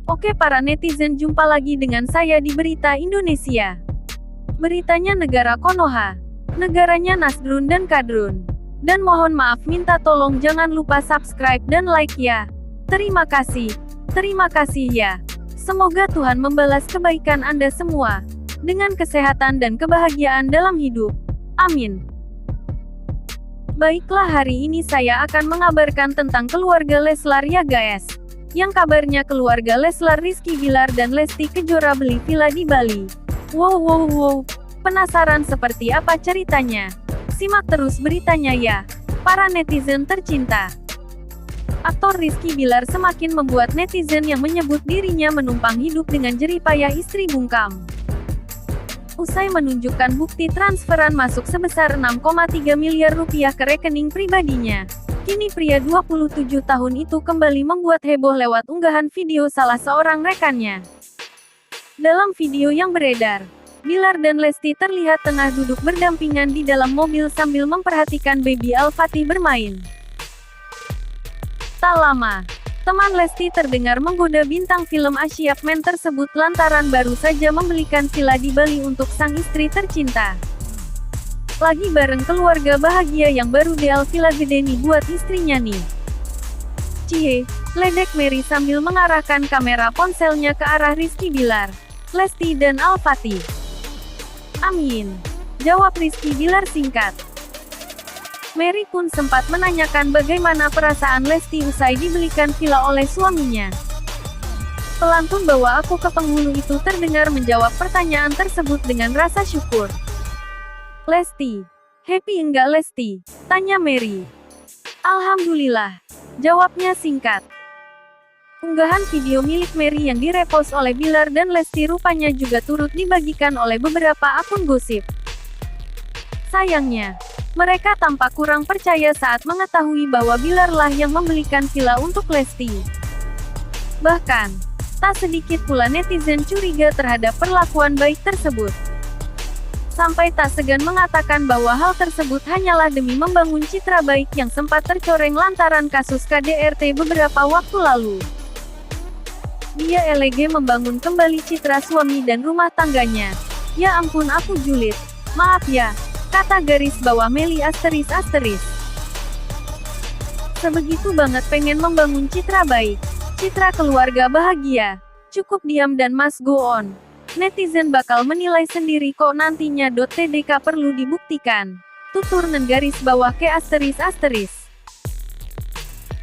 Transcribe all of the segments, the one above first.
Oke para netizen, jumpa lagi dengan saya di Berita Indonesia. Beritanya negara Konoha. Negaranya Nasdrun dan Kadrun. Dan mohon maaf minta tolong jangan lupa subscribe dan like ya. Terima kasih. Terima kasih ya. Semoga Tuhan membalas kebaikan Anda semua. Dengan kesehatan dan kebahagiaan dalam hidup. Amin. Baiklah, hari ini saya akan mengabarkan tentang keluarga Leslar ya guys. Yang kabarnya keluarga Leslar, Rizky Bilar dan Lesti Kejora beli villa di Bali. Wow. Penasaran seperti apa ceritanya? Simak terus beritanya ya, para netizen tercinta. Aktor Rizky Bilar semakin membuat netizen yang menyebut dirinya menumpang hidup dengan jeripayah istri bungkam. Usai menunjukkan bukti transferan masuk sebesar 6,3 miliar rupiah ke rekening pribadinya, kini pria 27 tahun itu kembali membuat heboh lewat unggahan video salah seorang rekannya. Dalam video yang beredar, Bilar dan Lesti terlihat tengah duduk berdampingan di dalam mobil sambil memperhatikan baby Al-Fatih bermain. Tak lama, teman Lesti terdengar menggoda bintang film Asyik Men tersebut lantaran baru saja membelikan villa di Bali untuk sang istri tercinta. Lagi bareng keluarga bahagia yang baru deal villa gede nih buat istrinya nih. Cie, ledek Mary sambil mengarahkan kamera ponselnya ke arah Rizky Bilar, Lesti dan Al-Fatih. Amin, jawab Rizky Bilar singkat. Mary pun sempat menanyakan bagaimana perasaan Lesti usai dibelikan villa oleh suaminya. Pelantun "bawa aku ke penghulu" itu terdengar menjawab pertanyaan tersebut dengan rasa syukur. Lesti, happy enggak Lesti? Tanya Mary. Alhamdulillah, jawabnya singkat. Unggahan video milik Mary yang direpost oleh Bilar dan Lesti rupanya juga turut dibagikan oleh beberapa akun gosip. Sayangnya, mereka tampak kurang percaya saat mengetahui bahwa Bilar lah yang membelikan villa untuk Lesti. Bahkan, tak sedikit pula netizen curiga terhadap perlakuan baik tersebut. Sampai tak segan mengatakan bahwa hal tersebut hanyalah demi membangun citra baik yang sempat tercoreng lantaran kasus KDRT beberapa waktu lalu. Dia elege membangun kembali citra suami dan rumah tangganya. Ya ampun, aku julid. Maaf ya, kata garis bawah Meli ***. Sebegitu banget pengen membangun citra baik. Citra keluarga bahagia. Cukup diam dan mas go on. Netizen bakal menilai sendiri kok nantinya. TDK perlu dibuktikan. Tutur nen garis bawah ke ***.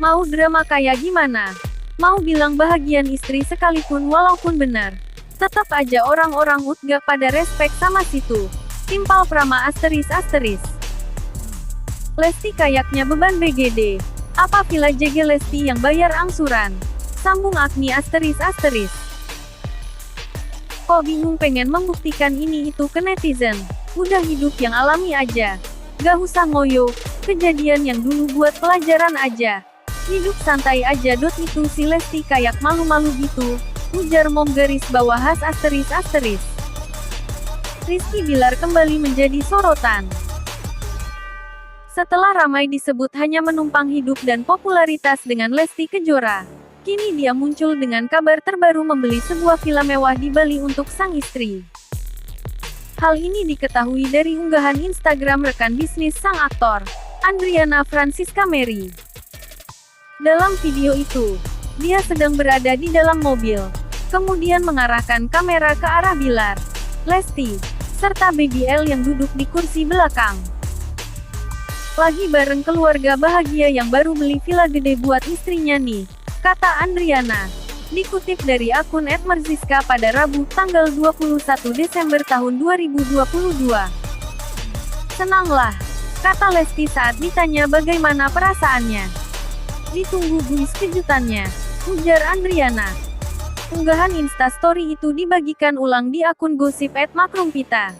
Mau drama kayak gimana? Mau bilang bahagian istri sekalipun walaupun benar, tetap aja orang-orang gak pada respect sama situ. Timpal Prama ***. Lesti kayaknya beban BGD. Apa villa JG Lesti yang bayar angsuran? Sambung Agni ***. Kok bingung pengen membuktikan ini itu ke netizen? Udah hidup yang alami aja. Gak usah ngoyo, kejadian yang dulu buat pelajaran aja. Hidup santai aja. Itu si Lesti kayak malu-malu gitu, ujar mom garis bawah has ***. Rizky Bilar kembali menjadi sorotan. Setelah ramai disebut hanya menumpang hidup dan popularitas dengan Lesti Kejora, kini dia muncul dengan kabar terbaru membeli sebuah villa mewah di Bali untuk sang istri. Hal ini diketahui dari unggahan Instagram rekan bisnis sang aktor, Andriana Francisca Mary. Dalam video itu, dia sedang berada di dalam mobil, kemudian mengarahkan kamera ke arah Bilar, Lesti, serta baby L yang duduk di kursi belakang. Lagi bareng keluarga bahagia yang baru beli villa gede buat istrinya nih, kata Andriana. Dikutip dari akun @merziska pada Rabu, tanggal 21 Desember tahun 2022. Senanglah, kata Lesti saat ditanya bagaimana perasaannya. Ditunggu guys kejutannya, ujar Andriana. Unggahan Instastory itu dibagikan ulang di akun gosip @makrumpita.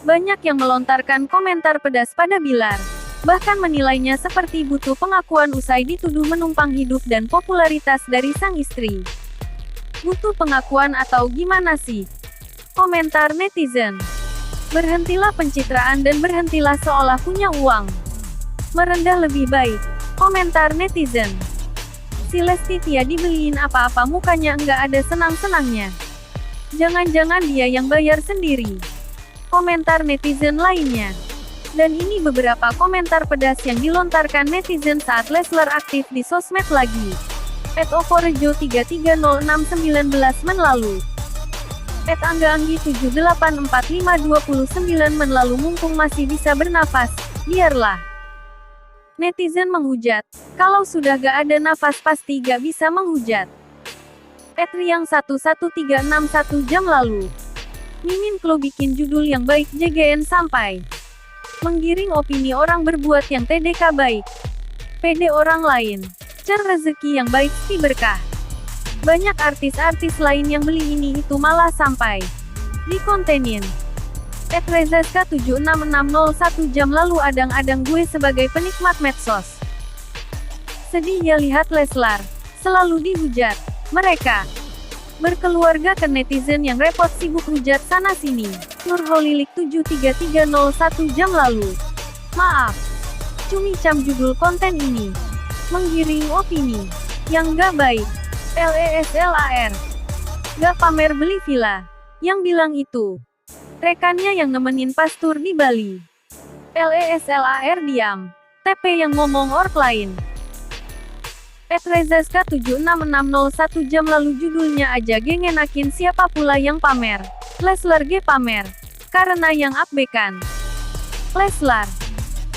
Banyak yang melontarkan komentar pedas pada Bilar, bahkan menilainya seperti butuh pengakuan usai dituduh menumpang hidup dan popularitas dari sang istri. Butuh pengakuan atau gimana sih? Komentar netizen. Berhentilah pencitraan dan berhentilah seolah punya uang. Merendah lebih baik. Komentar netizen. Si Lesti Tia dibeliin apa-apa mukanya nggak ada senang-senangnya. Jangan-jangan dia yang bayar sendiri. Komentar netizen lainnya. Dan ini beberapa komentar pedas yang dilontarkan netizen saat Leslar aktif di sosmed lagi. @okorejo33069 men lalu. @anggaanggi784529 men lalu mumpung masih bisa bernafas, biarlah. Netizen menghujat, kalau sudah gak ada nafas pasti gak bisa menghujat. @riang11361 jam lalu. Mimin Klo bikin judul yang baik JGN sampai menggiring opini orang berbuat yang TDK baik. PD orang lain. Cer rezeki yang baik si berkah. Banyak artis-artis lain yang beli ini itu malah sampai dikontenin. @rezaska76601 jam lalu adang-adang gue sebagai penikmat medsos. Sedih ya lihat Leslar selalu dihujat. Mereka berkeluarga ke netizen yang repot sibuk hujat sana sini. Nurholilik73301 jam lalu. Maaf, cumi cam judul konten ini. Menggiring opini yang gak baik. LESLAR. Gak pamer beli villa. Yang bilang itu rekannya yang nemenin pas tur di Bali. LESLAR diam. TP yang ngomong ork lain. @rezaska76601 jam lalu judulnya aja gengenakin siapa pula yang pamer. Leslar G pamer. Karena yang abbekan. Leslar.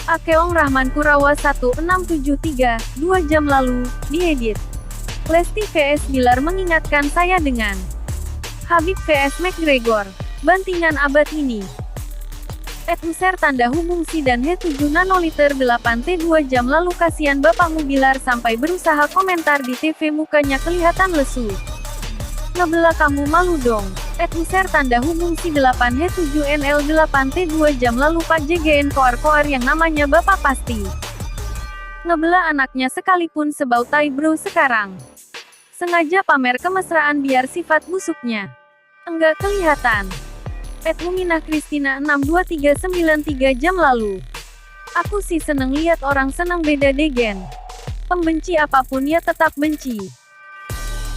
Akeong Rahman Kurawa 1673, 2 jam lalu, diedit. Lesti vs Bilar mengingatkan saya dengan Habib vs McGregor. Bantingan abad ini. @user tanda hubung si dan He7 nanoliter 8T 2 jam lalu kasihan bapakmu Bilar sampai berusaha komentar di TV mukanya kelihatan lesu. Ngebelah kamu malu dong. @user tanda hubung si 8 He7 NL 8T 2 jam lalu Pak JGN koar-koar yang namanya bapak pasti ngebelah anaknya sekalipun sebau tai bro sekarang. Sengaja pamer kemesraan biar sifat busuknya enggak kelihatan. @uminah Kristina 62393 jam lalu. Aku sih seneng lihat orang seneng beda degen. Pembenci apapun ya tetap benci.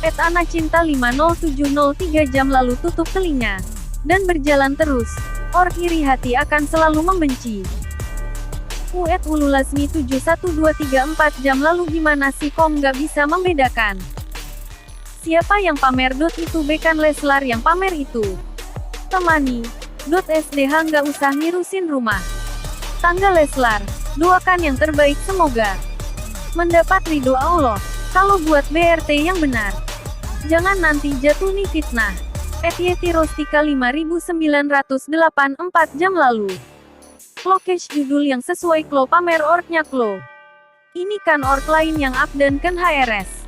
@anacinta 50703 jam lalu tutup telinga dan berjalan terus. Ork iri hati akan selalu membenci. @ululasmi 71234 jam lalu gimana sih kok nggak bisa membedakan? Siapa yang pamer itu bekan Leslar yang pamer itu. Temani. SDH nggak usah ngirusin rumah tangga Leslar. Doakan yang terbaik semoga mendapat ridho Allah. Kalau buat BRT yang benar. Jangan nanti jatuh nih fitnah. @yetirostika 5984 jam lalu. Klokesh judul yang sesuai Klo pamer orknya Klo. Ini kan ork lain yang up dan kan HRS.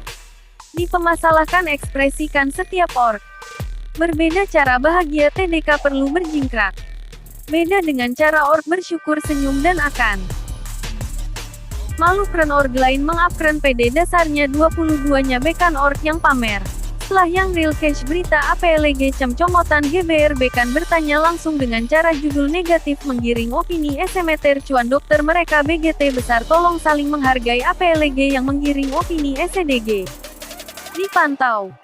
Dipermasalahkan ekspresikan setiap ork. Berbeda cara bahagia TDK perlu berjingkrak. Beda dengan cara ork bersyukur senyum dan akan malu keren org lain mengapkeren PD dasarnya 22-nya bekan ork yang pamer. Setelah yang real cash berita APLG cemcomotan GBR bekan bertanya langsung dengan cara judul negatif menggiring opini SMeter cuan dokter mereka BGT besar tolong saling menghargai APLG yang menggiring opini SDG. Dipantau.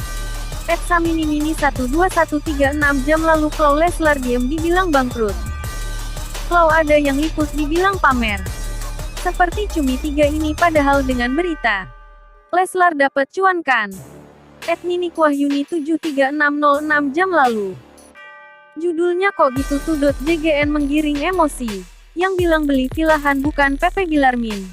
@saminimini 12136 jam lalu Klau Leslar diem dibilang bangkrut. Klau ada yang liput dibilang pamer. Seperti Cumi 3 ini padahal dengan berita Leslar dapat cuan kan. @ninikuahyuni 73606 jam lalu. Judulnya kok gitu tuh. JGN menggiring emosi. Yang bilang beli villahan bukan Pepe Bilarmin.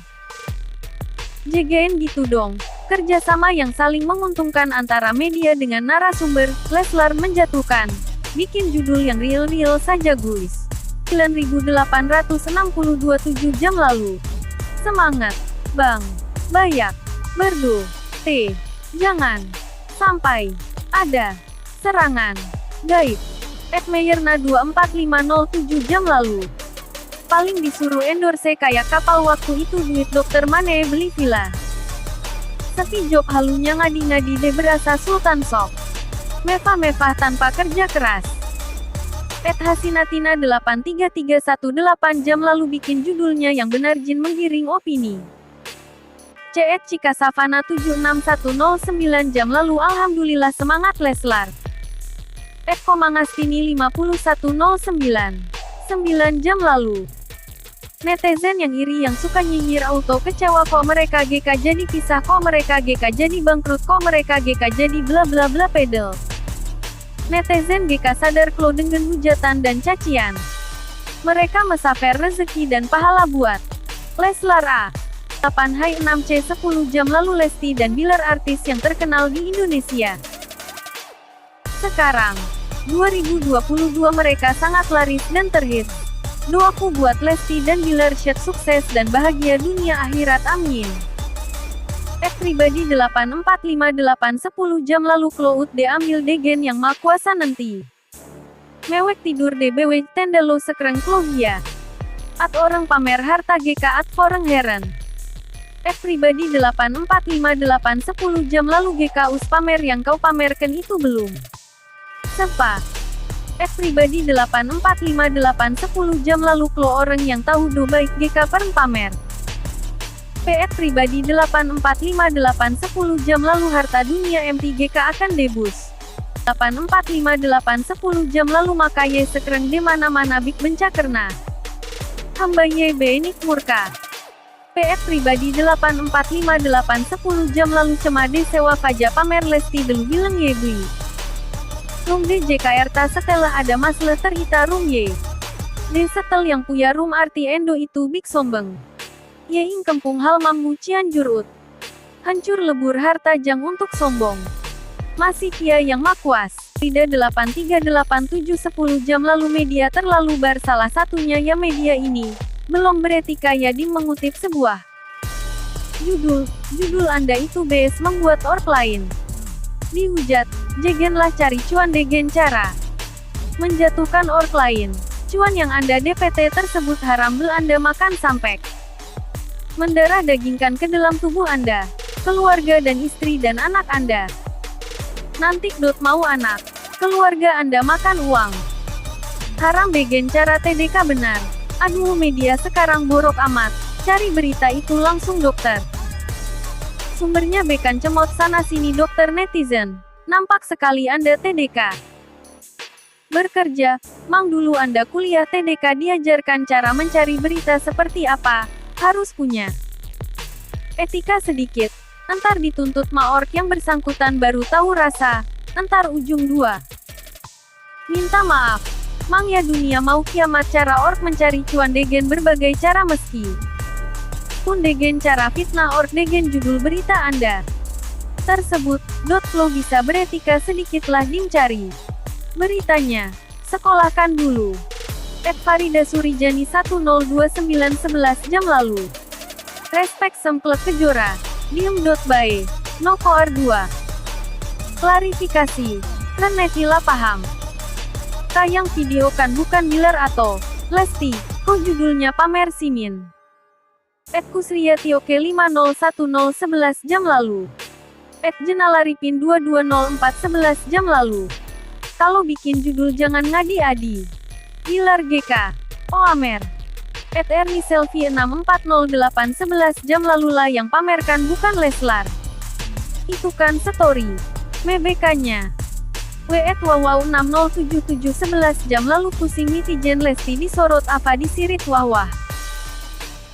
JGN gitu dong. Kerjasama yang saling menguntungkan antara media dengan narasumber. Leslar menjatuhkan. Bikin judul yang real-real saja guys. 9862 jam lalu. Semangat, Bang. Bayak. Berdo. T. Jangan sampai ada serangan gaib. @meyerna 24507 jam lalu. Paling disuruh endorse kayak kapal waktu itu duit dokter Mane beli villa. Tapi job halunya ngadi-ngadi deh berasa sultan sok. Mevah-mevah tanpa kerja keras. @hasinatina 83318 jam lalu bikin judulnya yang benar jin menggiring opini. CET Cika Savana 76109 jam lalu alhamdulillah semangat Leslar. Komangastini 5109 9 jam lalu. Netizen yang iri yang suka nyinyir auto kecewa kok mereka GK jadi pisah, kok mereka GK jadi bangkrut, kok mereka GK jadi bla bla bla pedel. Netizen GK sadar klo dengan hujatan dan cacian. Mereka mesaper rezeki dan pahala buat Leslar A. 8 6 C 10 jam lalu Lesti dan Bilar artis yang terkenal di Indonesia. Sekarang 2022 mereka sangat laris dan terhits. Doaku buat Lesti dan Bilar Syed sukses dan bahagia dunia akhirat amin. Pribadi 8458 10 jam lalu Klout de ambil degen yang ma kuasa nanti. Mewek tidur DBW tenda lo sekreng Klohia. At orang pamer harta GK at foreng heren. Pribadi 8458 10 jam lalu GK us pamer yang kau pamerkan itu belum. Sepa. Pribadi 8458 10 jam lalu klo orang yang tahu do baik GK pereng pamer. Pribadi 8458 10 jam lalu harta dunia MTGK akan debus. 8458 10 jam lalu maka ye sekreng di mana-mana big bencakerna. Hamba ye benik murka. Pribadi 8458 10 jam lalu cemade sewa faja pamer Lesti delu bilang ye bui. Rum de JKRTA setelah ada masle terita rum ye. De setel yang punya rum arti endo itu big sombeng. Ye ing kempung halmammu Cianjur ut. Hancur lebur harta jang untuk sombong. Masih kia yang makuas. Tidak 8387 10 jam lalu media terlalu bar salah satunya ya media ini. Belum beretika ya di mengutip sebuah judul Anda itu BS membuat org lain. Dihujat, jegenlah cari cuan degen cara menjatuhkan org lain. Cuan yang Anda DPT tersebut haram bel Anda makan sampek. Mendarah dagingkan ke dalam tubuh Anda, keluarga dan istri dan anak Anda. Nanti mau anak, keluarga Anda makan uang. Haram degen cara TDK benar. Aduh media sekarang borok amat. Cari berita itu langsung dokter. Sumbernya bekan cemot sana sini dokter netizen. Nampak sekali Anda TDK. Bekerja, mang dulu Anda kuliah TDK diajarkan cara mencari berita seperti apa. Harus punya etika sedikit. Entar dituntut maorg yang bersangkutan baru tahu rasa. Entar ujung dua. Minta maaf. Mang ya dunia mau kiamat cara org mencari cuan degen berbagai cara meski pun degen cara fitnah org degen judul berita Anda tersebut, .flow bisa beretika sedikitlah dimcari beritanya. Sekolahkan dulu. Farida Surijani 102911 jam lalu. Respek semplek kejora. Diem.bae. No koar 2. Klarifikasi. Renetila paham. Tayang video kan bukan Bilar atau Lesti, kok judulnya pamer simin. Kusria Tioke 501011 jam lalu. Jenalaripin 2204 11 jam lalu. Kalau bikin judul jangan ngadi-adi. Bilar GK. Oh Amer. Erni Selfie 6408 11 jam lalu lah yang pamerkan bukan Leslar. Itu kan story. Mebekanya. Wow 6077 11 jam lalu pusing netizen Lesti disorot apa disirit wah.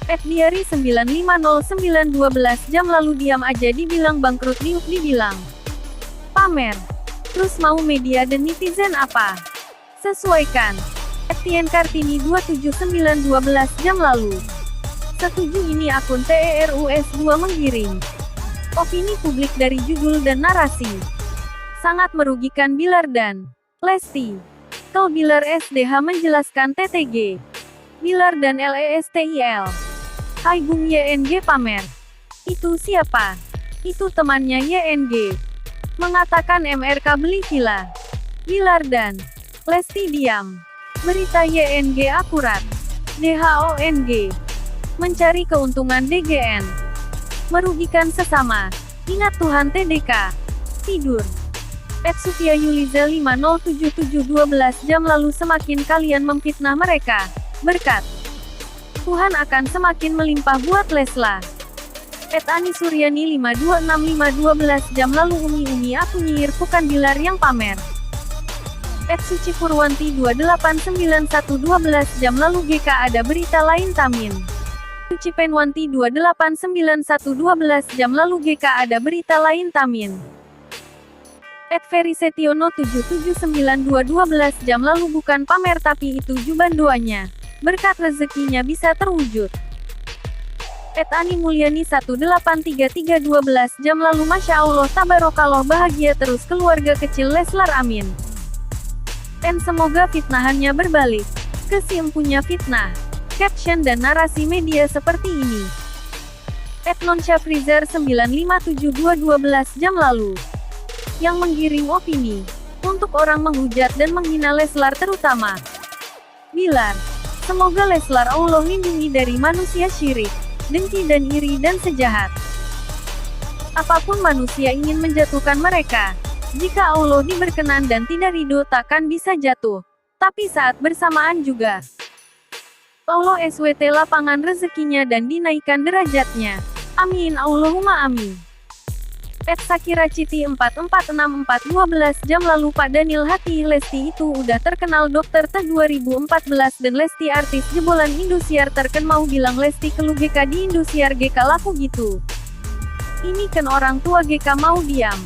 Diari 9509 12 jam lalu diam aja dibilang bangkrut dibilang pamer. Terus mau media dan netizen apa? Sesuaikan. Tien Kartini 279 12 jam lalu. Setuju ini akun TERUS2 menggiring opini publik dari judul dan narasi. Sangat merugikan Bilar dan Lesti. Kau Bilar SDH menjelaskan TTG. Bilar dan LESTIL. Hai Bung YNG pamer. Itu siapa? Itu temannya YNG. Mengatakan MRK beli villa. Bilar dan Lesti diam. Berita YNG akurat. DHONG. Mencari keuntungan DGN. Merugikan sesama. Ingat Tuhan TDK. Tidur. Sufia Yuliza 5077 12 jam lalu semakin kalian memfitnah mereka. Berkat Tuhan akan semakin melimpah buat Leslar. Ani Suryani 5265 12 jam lalu Umi aku nyiir bukan Bilar yang pamer. Suci Purwanti 2891 12 jam lalu GK ada berita lain Tamin. Suci Penwanti 2891 12 jam lalu GK ada berita lain Tamin. Ferry Setiono 7792 12 jam lalu bukan pamer tapi itu juban doanya. Berkat rezekinya bisa terwujud. Ani Mulyani 1833 12 jam lalu Masya Allah Tabarakallah bahagia terus keluarga kecil Leslar amin. Semoga fitnahannya berbalik ke si empunya fitnah. Caption dan narasi media seperti ini. @nonsyafrizar 9572 12 jam lalu. Yang menggiring opini untuk orang menghujat dan menghina Leslar terutama Bilar. Semoga Leslar Allah lindungi dari manusia syirik, dengki dan iri dan sejahat. Apapun manusia ingin menjatuhkan mereka. Jika Allah diberkenan dan tidak ridho takkan bisa jatuh. Tapi saat bersamaan juga Allah SWT lapangan rezekinya dan dinaikkan derajatnya. Amin Allahumma amin. Sakira Citi 4464 12 jam lalu Pak Daniel Hati Lesti itu udah terkenal dokter T 2014 dan Lesti artis jebolan Indosiar terken mau bilang Lesti kelu GK di Indosiar GK laku gitu. Ini kan orang tua GK mau diam.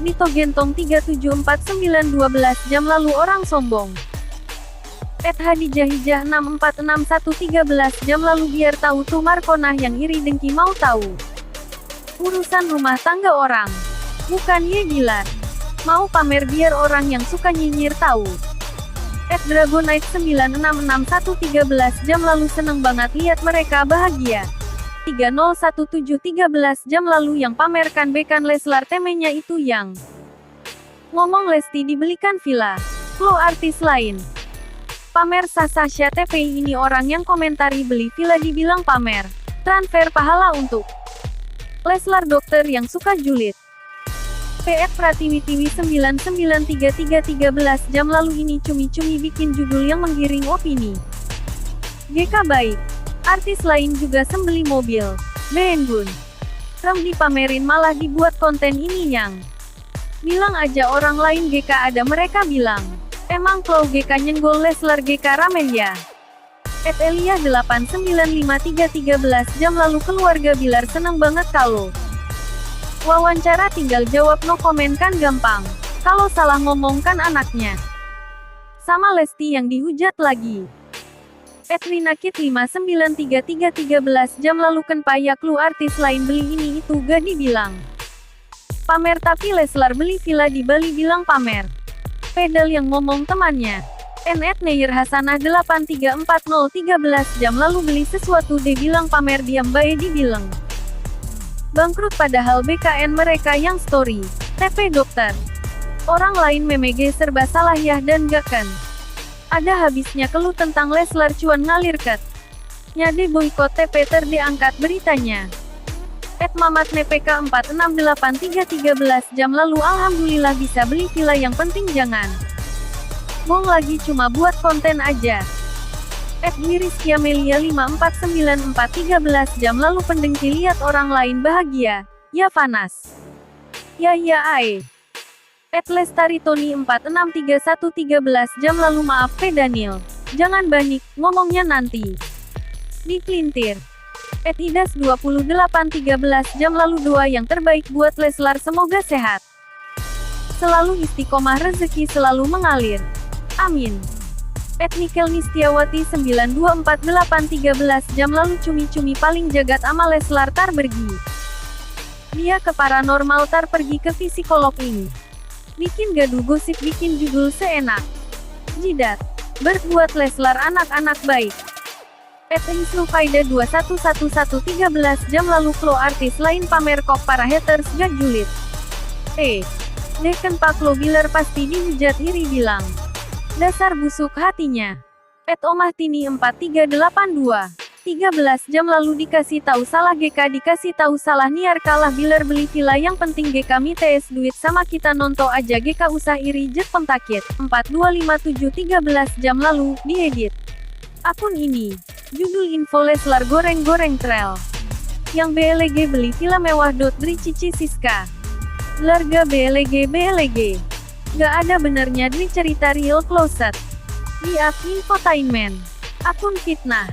Dito Gentong 3749 12 jam lalu orang sombong. Hadijah Hijah 6461 13 jam lalu biar tahu tuh Markonah yang iri dengki mau tahu urusan rumah tangga orang. Bukan ye Bilar. Mau pamer biar orang yang suka nyinyir tahu. Dragonite 9661 13 jam lalu seneng banget lihat mereka bahagia. 3017 13 jam lalu yang pamerkan bekan Leslar temenya itu yang ngomong Lesti dibelikan villa. Lo artis lain. Pamer Sasha TPI ini orang yang komentari beli villa dibilang pamer. Transfer pahala untuk Leslar dokter yang suka julid. Pratiwi 9933 13 jam lalu ini cumi-cumi bikin judul yang menggiring opini. GK baik. Artis lain juga sembeli mobil. Bengun. Rem dipamerin malah dibuat konten ini yang bilang aja orang lain GK ada mereka bilang. Emang kalau GK nyenggol Leslar GK ramen ya? Elia 8953 13 jam lalu keluarga Bilar seneng banget kalau wawancara tinggal jawab no komen kan gampang. Kalau salah ngomong kan anaknya. Sama Lesti yang dihujat lagi. Rinakit 5933 13 jam lalu kan payak lu artis lain beli ini itu gak dibilang pamer tapi Leslar beli villa di Bali bilang pamer. Pedal yang ngomong temannya. Neyer Hasanah 8340 13 jam lalu beli sesuatu dia bilang pamer diam bae dibilang bangkrut padahal BKN mereka yang story. TP dokter. Orang lain memege serba salah ya dan gak kan. Ada habisnya keluh tentang Leslar cuan ngalir ket. Nyade boykot TP terdiangkat beritanya. Mamat NPK 4683 13 jam lalu alhamdulillah bisa beli villa yang penting jangan bohong lagi cuma buat konten aja. Rizky Amelia 5494 13 jam lalu pendengki lihat orang lain bahagia. Ya Vanas. Ya ae. Lestari Tony 4631 13 jam lalu maaf P Daniel. Jangan banik, ngomongnya nanti dipelintir. Idas 28 13 jam lalu doa yang terbaik buat Leslar semoga sehat. Selalu istiqomah rezeki selalu mengalir. Amin. Nikel Nistiawati 9248 13 jam lalu cumi-cumi paling jagat ama Leslar tar pergi. Dia ke paranormal tar pergi ke psikolog ini. Bikin gaduh gosip bikin judul seenak. Jidat. Berbuat Leslar anak-anak baik. Isnu Faida 2111 13 jam lalu klo artis lain pamer kok para haters gak julid. Deken Pak Lo Bilar pasti dihujat iri bilang. Dasar busuk hatinya. Omah Tini 4382 13 jam lalu dikasih tahu salah GK dikasih tahu salah niar kalah Bilar beli villa yang penting GK mites duit sama kita nonton aja GK usah iri jet pemtakit. 4257 13 jam lalu diedit akun ini. Judul info Leslar goreng-goreng trail. Yang BLG beli villa mewah. Dri Cici Siska. Larga BLG. Gak ada benernya Dri cerita real closet. Di Infotainment. Akun fitnah.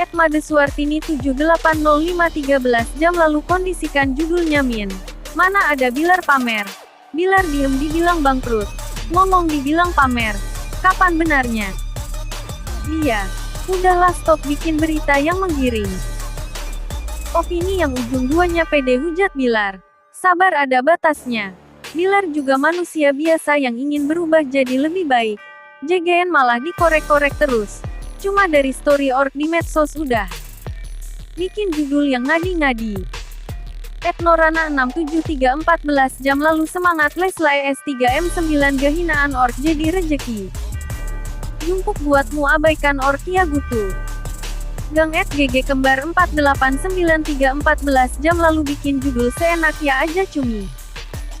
@madeswartini 780513 jam lalu kondisikan judulnya Min. Mana ada Bilar pamer. Bilar diem dibilang bangkrut. Ngomong dibilang pamer. Kapan benarnya? Dia. Udahlah stop bikin berita yang menggiring. Opini yang ujung duanya pede, hujat Bilar. Sabar, ada batasnya. Bilar juga manusia biasa yang ingin berubah jadi lebih baik. JGN malah dikorek-korek terus. Cuma dari story org di medsos udah bikin judul yang ngadi-ngadi. @norana67314 jam lalu semangat Lesla S3M9 gehinaan org jadi rejeki. Jumpuk buatmu abaikan org ya Gutu. Gang @GG kembar 489314 jam lalu bikin judul seenak ya aja cumi.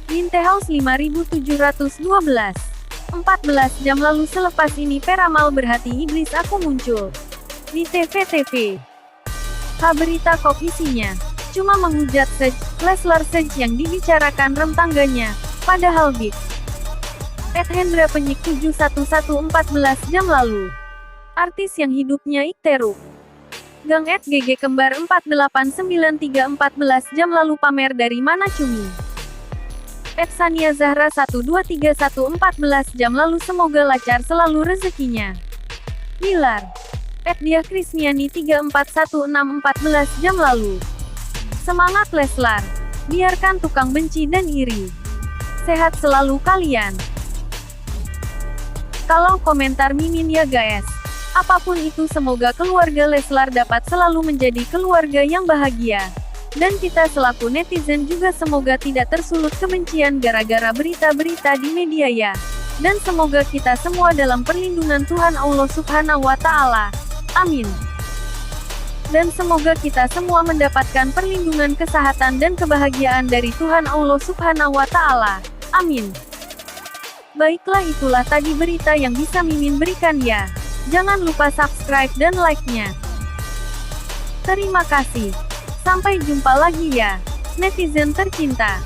Wintehouse 5712. 14 jam lalu selepas ini peramal berhati iblis aku muncul di TV. Berita kok isinya cuma menghujat Leslar yang dibicarakan rem tangganya, padahal Big @Hendra Penyik 71114 jam lalu. Artis yang hidupnya ikteruk. Gang @GG kembar 489314 jam lalu pamer dari mana cumi. Sania Zahra 123114 jam lalu semoga lancar selalu rezekinya. Bilar. Diah Krismiani 341614 jam lalu. Semangat Leslar. Biarkan tukang benci dan iri. Sehat selalu kalian. Kalau komentar Mimin ya guys. Apapun itu semoga keluarga Leslar dapat selalu menjadi keluarga yang bahagia. Dan kita selaku netizen juga semoga tidak tersulut kebencian gara-gara berita-berita di media ya. Dan semoga kita semua dalam perlindungan Tuhan Allah Subhanahu wa Ta'ala. Amin. Dan semoga kita semua mendapatkan perlindungan kesehatan dan kebahagiaan dari Tuhan Allah Subhanahu wa Ta'ala. Amin. Baiklah, itulah tadi berita yang bisa Mimin berikan ya. Jangan lupa subscribe dan like-nya. Terima kasih. Sampai jumpa lagi ya, netizen tercinta.